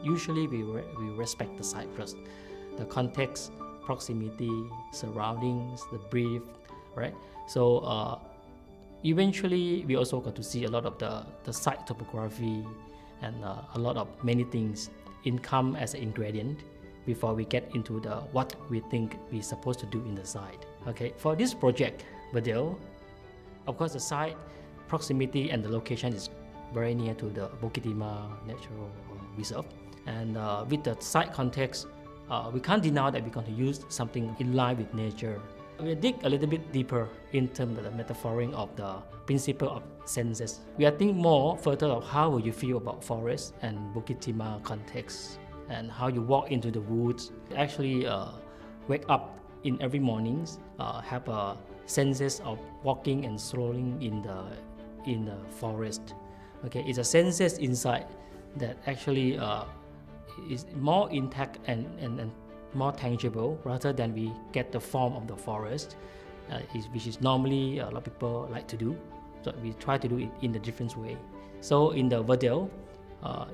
usually we respect the site first, the context, proximity, surroundings, the brief, right? So eventually we also got to see a lot of the site topography and a lot of many things come as an ingredient before we get into the what we think we're supposed to do in the site. Okay, for this project, Verdale, of course the site proximity and the location is very near to the Bukit Timah Natural Reserve, and with the site context, we can't deny that we're going to use something in line with nature. We'll dig a little bit deeper in terms of the metaphoring of the principle of senses. We are thinking more further of how will you feel about forest and Bukit Timah context, and how you walk into the woods. Actually wake up in every morning, have a senses of walking and strolling in the forest. Okay, it's a senses inside that actually is more intact and more tangible rather than we get the form of the forest, which is normally a lot of people like to do. So we try to do it in a different way. So in the Verdale,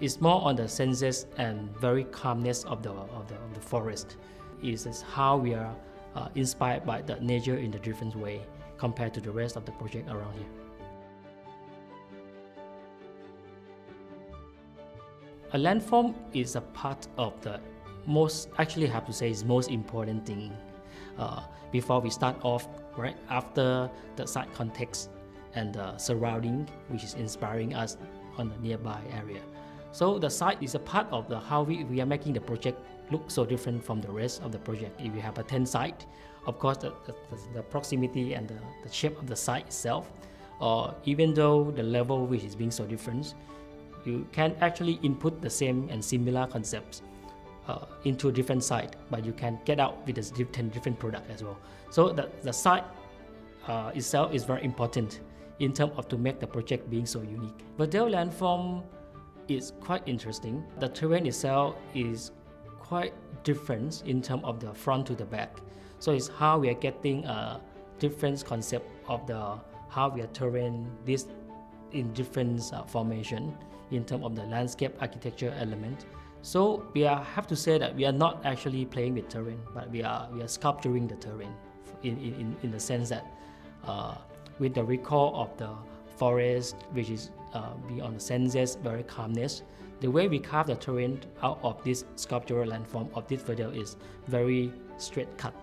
it's more on the senses and very calmness of the forest. Is how we are inspired by the nature in a different way compared to the rest of the project around here. A landform is a part of the most important thing before we start off, right after the site context and the surrounding, which is inspiring us on the nearby area. So the site is a part of how we are making the project look so different from the rest of the project. If you have a 10 site, of course the proximity and the shape of the site itself, or even though the level which is being so different, you can actually input the same and similar concepts into a different site, but you can get out with a different product as well. So the site itself is very important in terms of to make the project being so unique. Verdale landform is quite interesting. The terrain itself is quite different in terms of the front to the back. So it's how we are getting a different concept of how we are terrain this in different formation in terms of the landscape architecture element. So we have to say that we are not actually playing with terrain, but we are sculpturing the terrain in the sense that with the recall of the forest, which is beyond the senses, very calmness, the way we carve the terrain out of this sculptural landform of this Verdale is very straight cut.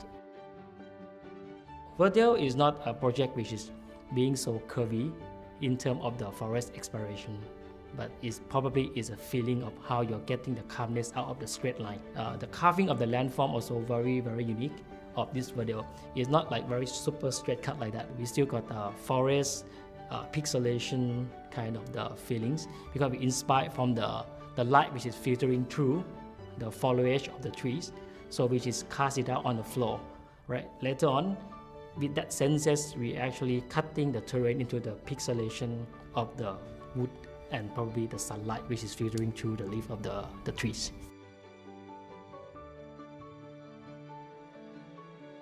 Verdale is not a project which is being so curvy in terms of the forest exploration, but it probably is a feeling of how you're getting the calmness out of the straight line. The carving of the landform also very, very unique of this Verdale. It's not like very super straight cut like that. We still got forest pixelation kind of the feelings, because we inspired from the light which is filtering through the foliage of the trees, so which is cast it out on the floor, right? Later on, with that senses, we actually cutting the terrain into the pixelation of the wood and probably the sunlight which is filtering through the leaf of the trees.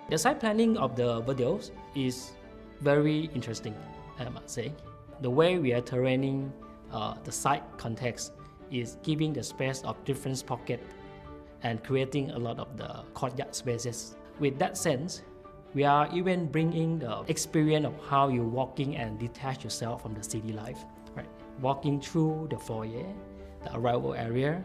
The site planning of the Verdales is very interesting, I must say. The way we are terraining the site context is giving the space of different pockets and creating a lot of the courtyard spaces. With that sense, we are even bringing the experience of how you're walking and detach yourself from the city life, right? Walking through the foyer, the arrival area,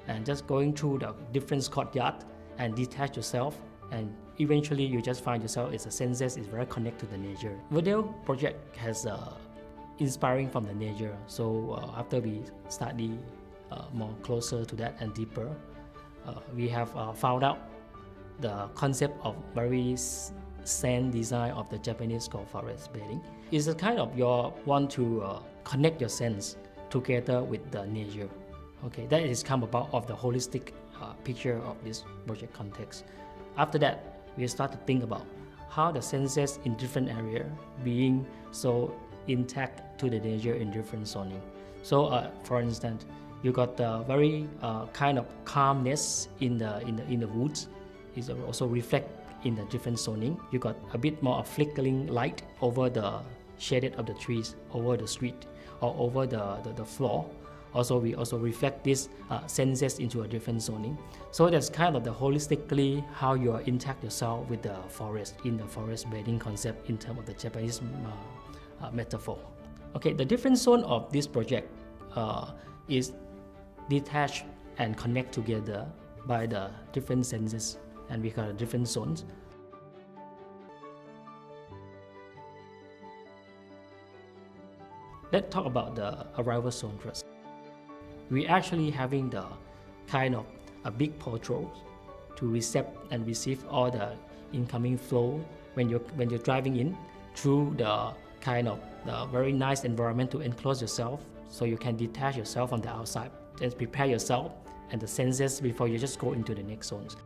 and just going through the different courtyard and detach yourself, and eventually you just find yourself as a senses is very connected to the nature. Verdale project has inspiring from the nature. So after we study more closer to that and deeper, we have found out the concept of very sand design of the Japanese called forest bathing. It's a kind of you want to connect your sense together with the nature. Okay, that is come about of the holistic picture of this project context. After that, we start to think about how the senses in different area being so intact to the nature in different zoning. So, for instance, you got the very kind of calmness in the woods. Is also reflect in the different zoning. You got a bit more of flickering light over the shaded of the trees, over the street, or over the floor Also, we also reflect these senses into a different zoning. So that's kind of the holistically how you are interact yourself with the forest in the forest bathing concept in terms of the Japanese metaphor. Okay, the different zone of this project is detached and connect together by the different senses, and we call it different zones. Let's talk about the arrival zone first. We actually having the kind of a big portal to accept and receive all the incoming flow when you're driving in through the kind of the very nice environment to enclose yourself, so you can detach yourself from the outside and prepare yourself and the senses before you just go into the next zones.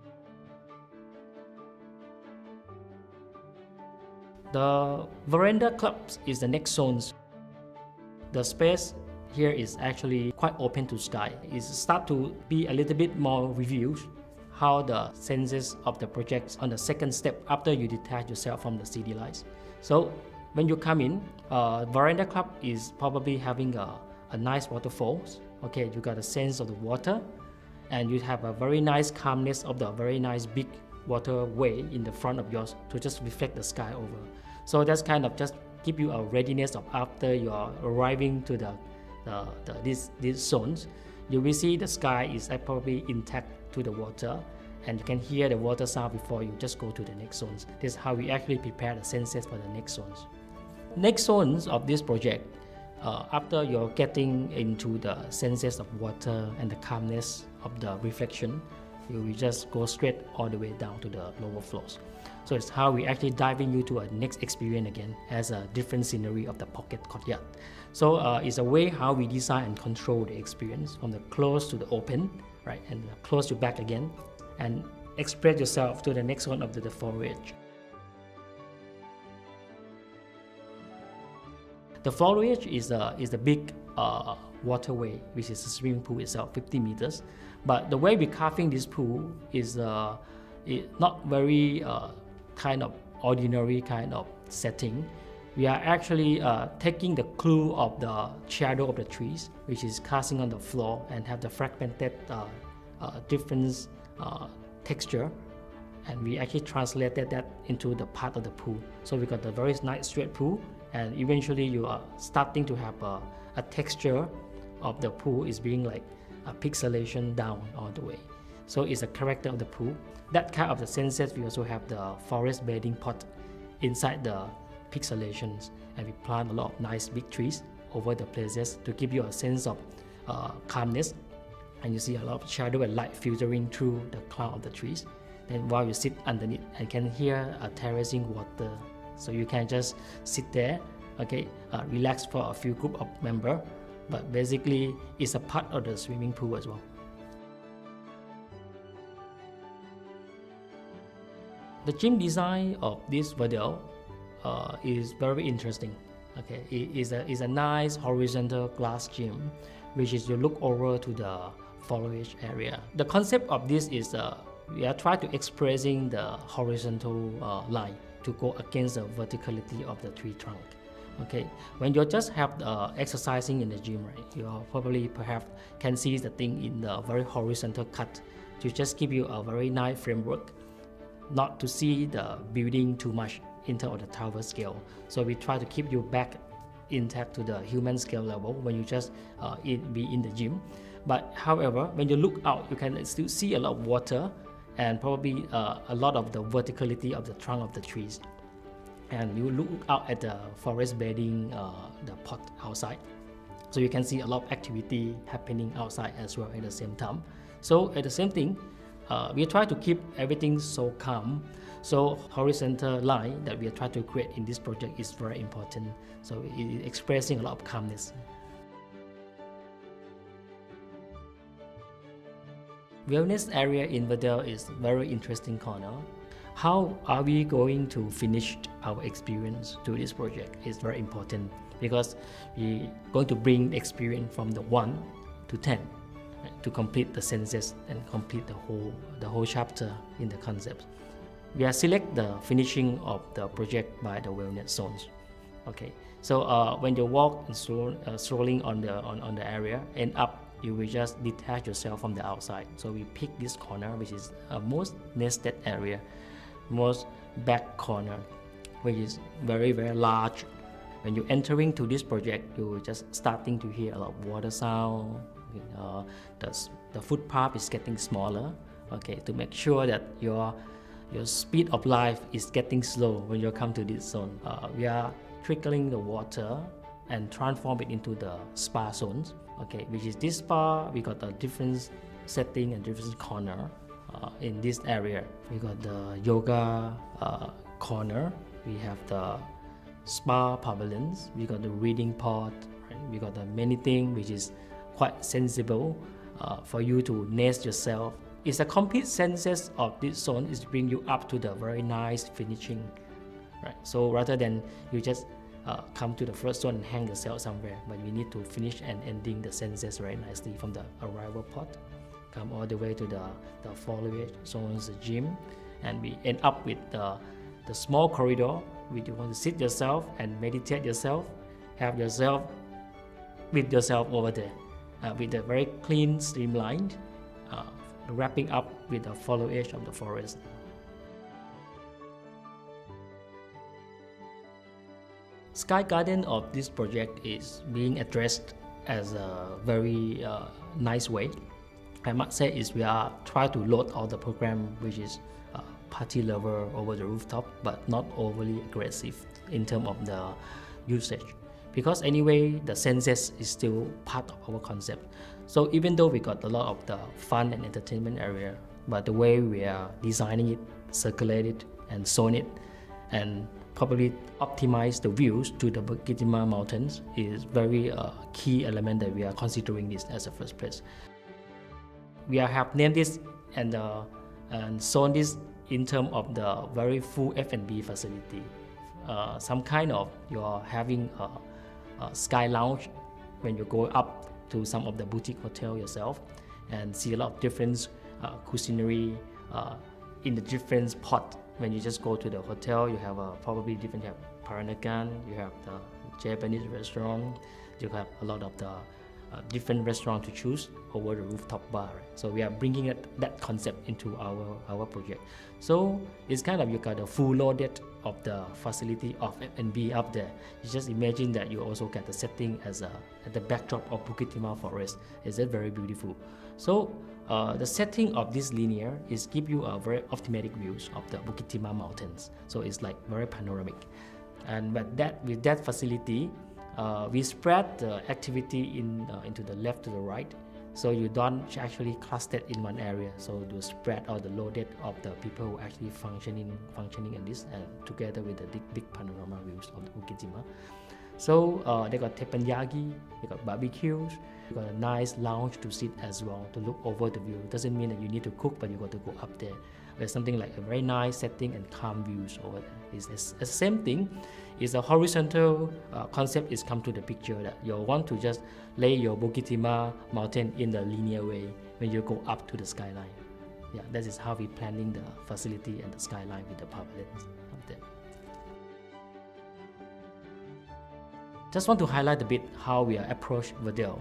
The veranda clubs is the next zones. The space here is actually quite open to sky. It start to be a little bit more reviewed how the senses of the projects on the second step after you detach yourself from the city lights. So when you come in, veranda club is probably having a nice waterfalls. Okay, you got a sense of the water, and you have a very nice calmness of the very nice big waterway in the front of yours to just reflect the sky over. So that's kind of just give you a readiness of after you are arriving to these zones, you will see the sky is probably intact to the water, and you can hear the water sound before you just go to the next zones. This is how we actually prepare the senses for the next zones. Next zones of this project, after you're getting into the senses of water and the calmness of the reflection, you will just go straight all the way down to the lower floors. So it's how we actually diving you to a next experience again as a different scenery of the pocket courtyard. So it's a way how we design and control the experience from the close to the open, right, and close to back again, and express yourself to the next one of the foliage. The foliage is a big waterway, which is a swimming pool itself, 50 meters. But the way we're carving this pool is not very kind of ordinary kind of setting. We are actually taking the clue of the shadow of the trees, which is casting on the floor and have the fragmented different texture, and we actually translated that into the part of the pool. So we got the very nice straight pool, and eventually you are starting to have a texture of the pool is being like a pixelation down all the way. So it's a character of the pool. That kind of the senses, we also have the forest bathing pot inside the pixelations, and we plant a lot of nice big trees over the places to give you a sense of calmness, and you see a lot of shadow and light filtering through the cloud of the trees. Then while you sit underneath, and can hear a terracing water, so you can just sit there, okay, relax for a few group of members, but basically it's a part of the swimming pool as well. The gym design of this Verdale is very interesting. Okay, it is a nice horizontal glass gym, which is you look over to the foliage area. The concept of this is we are trying to expressing the horizontal line to go against the verticality of the tree trunk. Okay, when you just have exercising in the gym, right, you probably perhaps can see the thing in the very horizontal cut to just give you a very nice framework, not to see the building too much in terms of the tower scale. So we try to keep you back intact to the human scale level when you just be in the gym. But however, when you look out, you can still see a lot of water and probably a lot of the verticality of the trunk of the trees. And you look out at the forest bathing, the pot outside. So you can see a lot of activity happening outside as well at the same time. So at the same thing, we try to keep everything so calm. So horizontal line that we are trying to create in this project is very important. So it is expressing a lot of calmness. Wellness area in Verdale is very interesting corner. How are we going to finish our experience to this project is very important, because we're going to bring experience from the 1 to 10 to complete the senses and complete the whole chapter in the concept. We are select the finishing of the project by the wellness zones. Okay, so when you walk and strolling on the area, end up you will just detach yourself from the outside. So we pick this corner, which is a most nested area, most back corner, which is very large. When you're entering to this project, you're just starting to hear a lot of water sound. The footpath is getting smaller, okay, to make sure that your speed of life is getting slow when you come to this zone. We are trickling the water and transform it into the spa zones, okay, which is this spa. We got a different setting and different corner in this area. We got the yoga corner, we have the spa pavilions, we got the reading pod, right? We got the many things which is quite sensible for you to nest yourself. It's a complete senses of this zone is bring you up to the very nice finishing, right? So rather than you just come to the first zone and hang yourself somewhere, but we need to finish and ending the senses very nicely from the arrival pod, come all the way to the foliage zones, the gym, and we end up with the small corridor where you want to sit yourself and meditate yourself, have yourself with yourself over there, with a very clean, streamlined, wrapping up with the foliage of the forest. Sky garden of this project is being addressed as a very nice way. I must say is we are trying to load all the program which is party lover over the rooftop, but not overly aggressive in terms of the usage, because anyway the senses is still part of our concept. So even though we got a lot of the fun and entertainment area, but the way we are designing it, circulate it and zone it, and probably optimize the views to the Bukit Timah mountains is very key element that we are considering this as a first place. We have named this and zone this in terms of the very full F&B facility. Some kind of you're having a sky lounge when you go up to some of the boutique hotel yourself and see a lot of different cuisinery in the different pot. When you just go to the hotel, you have probably different, you have Peranakan, you have the Japanese restaurant, you have a lot of the different restaurants to choose over the rooftop bar. Right? So we are bringing that concept into our project. So it's kind of you got a full loaded of the facility of F&B up there. You just imagine that you also get the setting as at the backdrop of Bukit Timah forest. Is it very beautiful? So the setting of this linear is give you a very optimatic views of the Bukit Timah mountains. So it's like very panoramic. And with that facility, we spread the activity into the left to the right, so you don't actually cluster in one area. So you spread out the loaded of the people who actually functioning in this, and together with the big panorama views of the Bukit Timah. So they got teppanyaki, they got barbecues, you got a nice lounge to sit as well to look over the view. It doesn't mean that you need to cook, but you got to go up there. There's something like a very nice setting and calm views over there. It's the same thing. It's a horizontal concept is come to the picture that you want to just lay your Bukit Timah mountain in the linear way when you go up to the skyline. Yeah, that is how we planning the facility and the skyline with the pavilions up there. Just want to highlight a bit how we are approach Verdale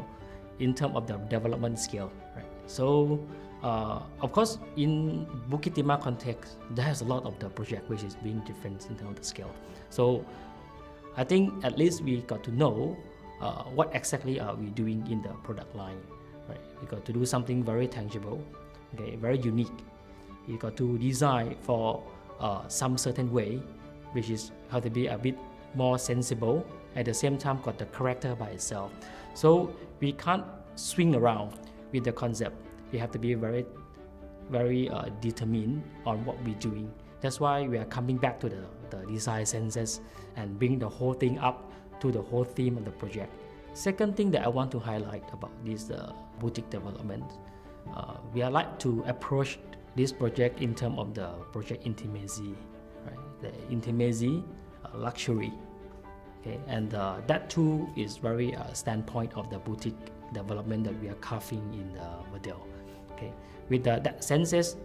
in terms of the development scale. Right? So, of course, in Bukit Timah context, there's a lot of the project which is being different in terms of the scale. So, I think at least we got to know what exactly are we doing in the product line. Right? We got to do something very tangible, okay, very unique. We got to design for some certain way, which is how to be a bit more sensible. At the same time, got the character by itself. So we can't swing around with the concept. We have to be very determined on what we're doing. That's why we are coming back to the design senses and bring the whole thing up to the whole theme of the project. Second thing that I want to highlight about this boutique development, we are like to approach this project in terms of the project intimacy, right? The intimacy, luxury. Okay, and that too is very standpoint of the boutique development that we are carving in Verdale. Okay, with that senses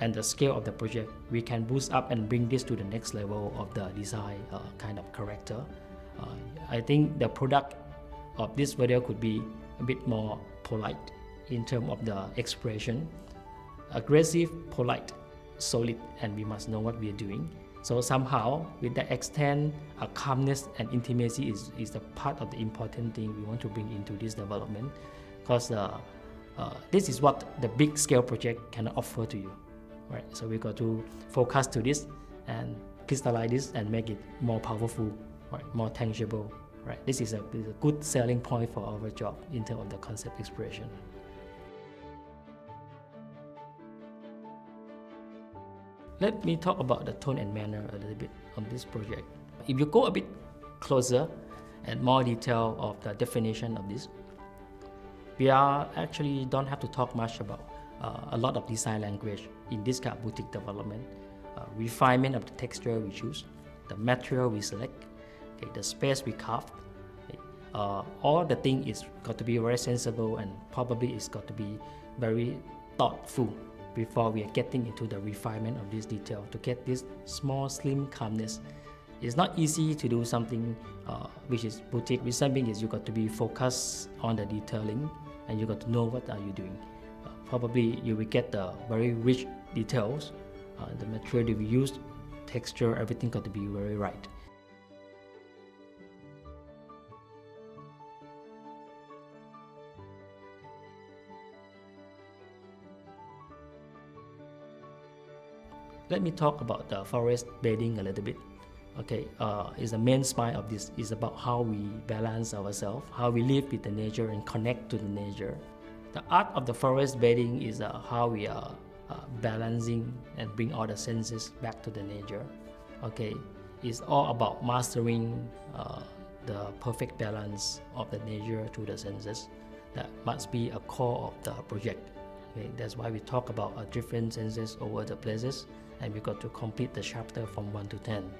and the scale of the project, we can boost up and bring this to the next level of the design kind of character. I think the product of this Verdale could be a bit more polite in terms of the expression. Aggressive, polite, solid, and we must know what we are doing. So somehow, with that extent, calmness and intimacy is the part of the important thing we want to bring into this development, because this is what the big scale project can offer to you, right? So we got to focus to this and crystallize this and make it more powerful, right? More tangible, right? This is a good selling point for our job in terms of the concept expression. Let me talk about the tone and manner a little bit on this project. If you go a bit closer and more detail of the definition of this, we are actually don't have to talk much about a lot of design language in this kind of boutique development. Refinement of the texture we choose, the material we select, okay, the space we carve, okay, all the thing is got to be very sensible, and probably it's got to be very thoughtful before we are getting into the refinement of this detail to get this small slim calmness. It's not easy to do something which is boutique. Reason being is you got to be focused on the detailing, and you got to know what are you doing. Probably you will get the very rich details, the material that we used, texture, everything got to be very right. Let me talk about the forest bathing a little bit. Okay, is the main spine of this is about how we balance ourselves, how we live with the nature and connect to the nature. The art of the forest bathing is how we are balancing and bring all the senses back to the nature. Okay, it's all about mastering the perfect balance of the nature to the senses. That must be a core of the project. Okay, that's why we talk about different senses over the places, and we got to complete the chapter from 1 to 10.